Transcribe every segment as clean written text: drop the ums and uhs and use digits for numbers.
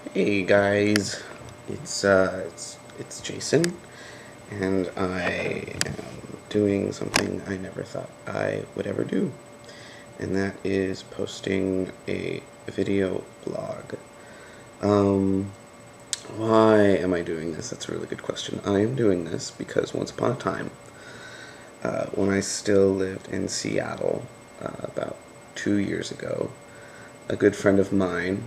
Hey guys, it's Jason, and I am doing something I never thought I would ever do, and that is posting a video blog. Um, why am I doing this? That's a really good question. I am doing this because once upon a time, when I still lived in Seattle, about 2 years ago, a good friend of mine,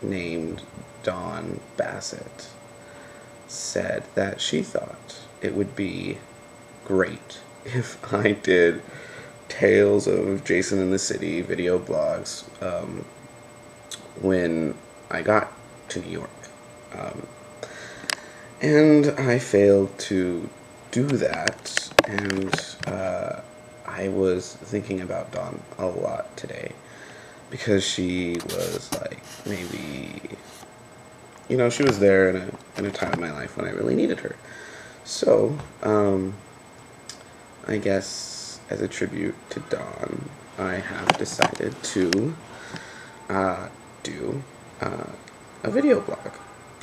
named Dawn Bassett, said that she thought it would be great if I did Tales of Jason in the City video blogs when I got to New York. Um, and I failed to do that, and I was thinking about Dawn a lot today because she was like maybe, she was there in a time of my life when I really needed her. So, I guess as a tribute to Dawn, I have decided to do a video blog.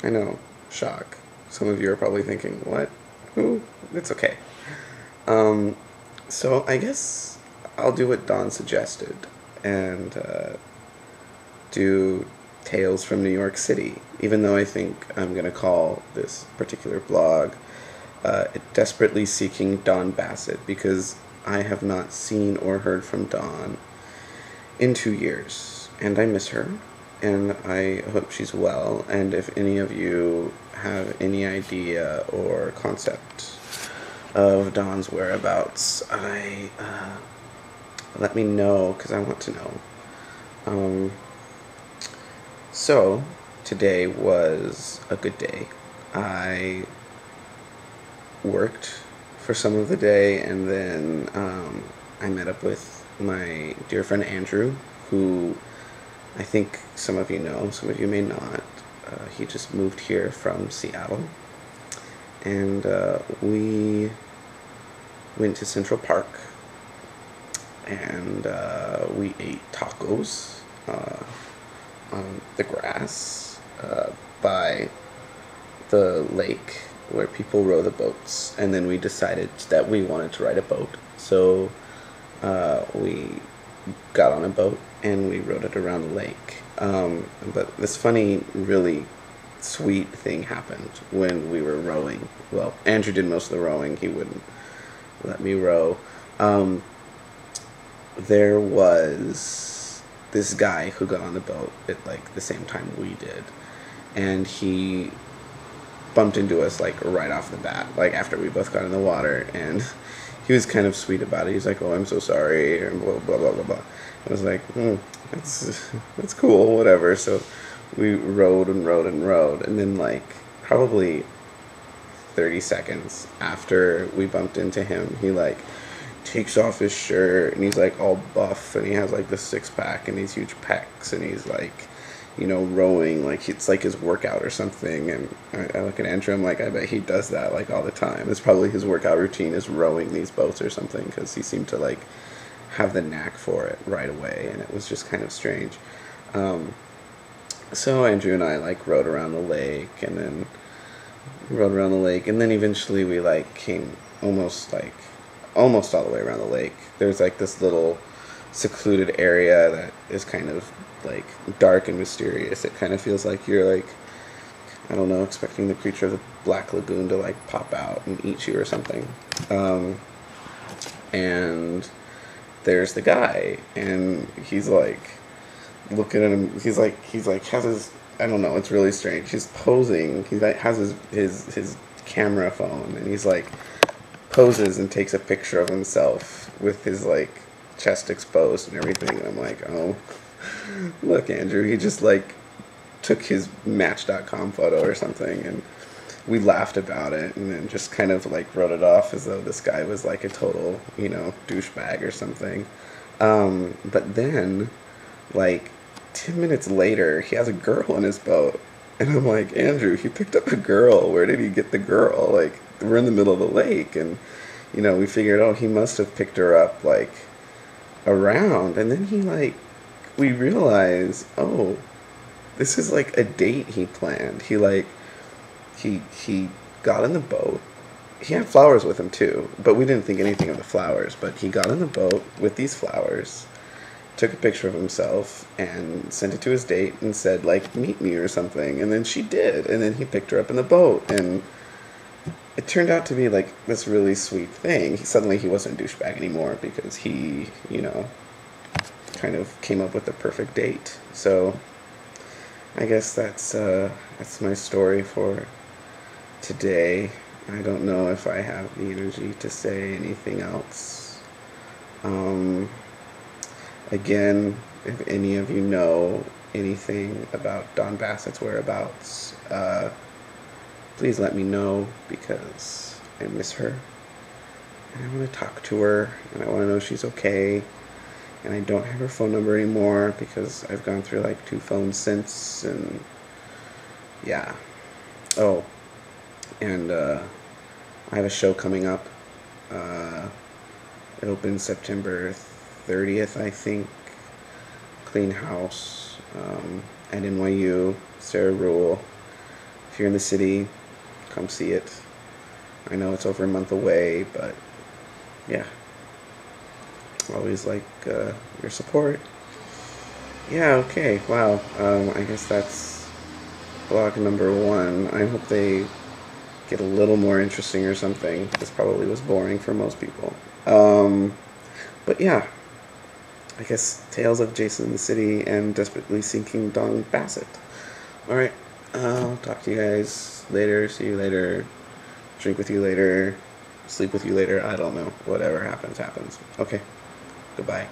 I know, shock. Some of you are probably thinking, what? Who? It's okay. Um, so I guess I'll do what Dawn suggested and do Tales from New York City, even though I think I'm going to call this particular blog Desperately Seeking Dawn Bassett, because I have not seen or heard from Dawn in 2 years, and I miss her, and I hope she's well, and if any of you have any idea or concept of Dawn's whereabouts, let me know, because I want to know. Um, so, today was a good day. I worked for some of the day, and then I met up with my dear friend Andrew, who I think some of you know, some of you may not. He just moved here from Seattle, and we went to Central Park, and we ate tacos on the grass by the lake where people row the boats, and then we decided that we wanted to ride a boat, so we got on a boat and we rode it around the lake. But this funny, really sweet thing happened when we were rowing. Well, Andrew did most of the rowing. He wouldn't let me row. There was this guy who got on the boat at like the same time we did, and he bumped into us like right off the bat, like after we both got in the water, and he was kind of sweet about it. He's like, "Oh, I'm so sorry," and blah blah blah blah blah. I was like, that's cool, whatever. So we rode and rode and rode, and then like probably 30 seconds after we bumped into him, he like takes off his shirt, and he's like all buff, and he has like this six pack and these huge pecs, and he's like, rowing like it's like his workout or something. And I look at Andrew, I'm like, I bet he does that like all the time. It's probably his workout routine is rowing these boats or something, because he seemed to like have the knack for it right away, and it was just kind of strange. So Andrew and I like rode around the lake, and then eventually we like came almost all the way around the lake. There's like this little secluded area that is kind of like dark and mysterious. It kind of feels like you're like, I don't know, expecting the creature of the Black Lagoon to like pop out and eat you or something. And there's the guy, and he's like looking at him. He's like has his, I don't know. It's really strange. He's posing. He like has his camera phone, and he's like poses and takes a picture of himself with his like chest exposed and everything. And I'm like, oh, look, Andrew, he just like took his Match.com photo or something, and we laughed about it, and then just kind of like wrote it off as though this guy was like a total, douchebag or something. But then, like 10 minutes later, he has a girl in his boat, and I'm like, Andrew, he picked up a girl. Where did he get the girl? Like, we're in the middle of the lake, and we figured, oh, he must have picked her up like around, and then we realize, oh, This is like a date he planned. He got in the boat. He had flowers with him too, but we didn't think anything of the flowers. But he got in the boat with these flowers, took a picture of himself, and sent it to his date and said, like, meet me or something. And then she did. And then he picked her up in the boat. And it turned out to be, like, this really sweet thing. Suddenly he wasn't a douchebag anymore because he, kind of came up with the perfect date. So I guess that's my story for today. I don't know if I have the energy to say anything else. Again, if any of you know anything about Dawn Bassett's whereabouts, please let me know because I miss her. And I want to talk to her, and I want to know she's okay. And I don't have her phone number anymore because I've gone through like 2 phones since, and yeah. Oh, and I have a show coming up. It opens September 30th, I think. Clean House at NYU. Sarah Rule. If you're in the city, come see it. I know it's over a month away, but yeah. Always like your support. Yeah, okay, wow. I guess that's blog number 1. I hope they get a little more interesting or something. This probably was boring for most people. But yeah, I guess Tales of Jason in the City and Desperately Seeking Dawn Bassett. Alright, I'll talk to you guys later. See you later. Drink with you later. Sleep with you later. I don't know. Whatever happens, happens. Okay. Goodbye.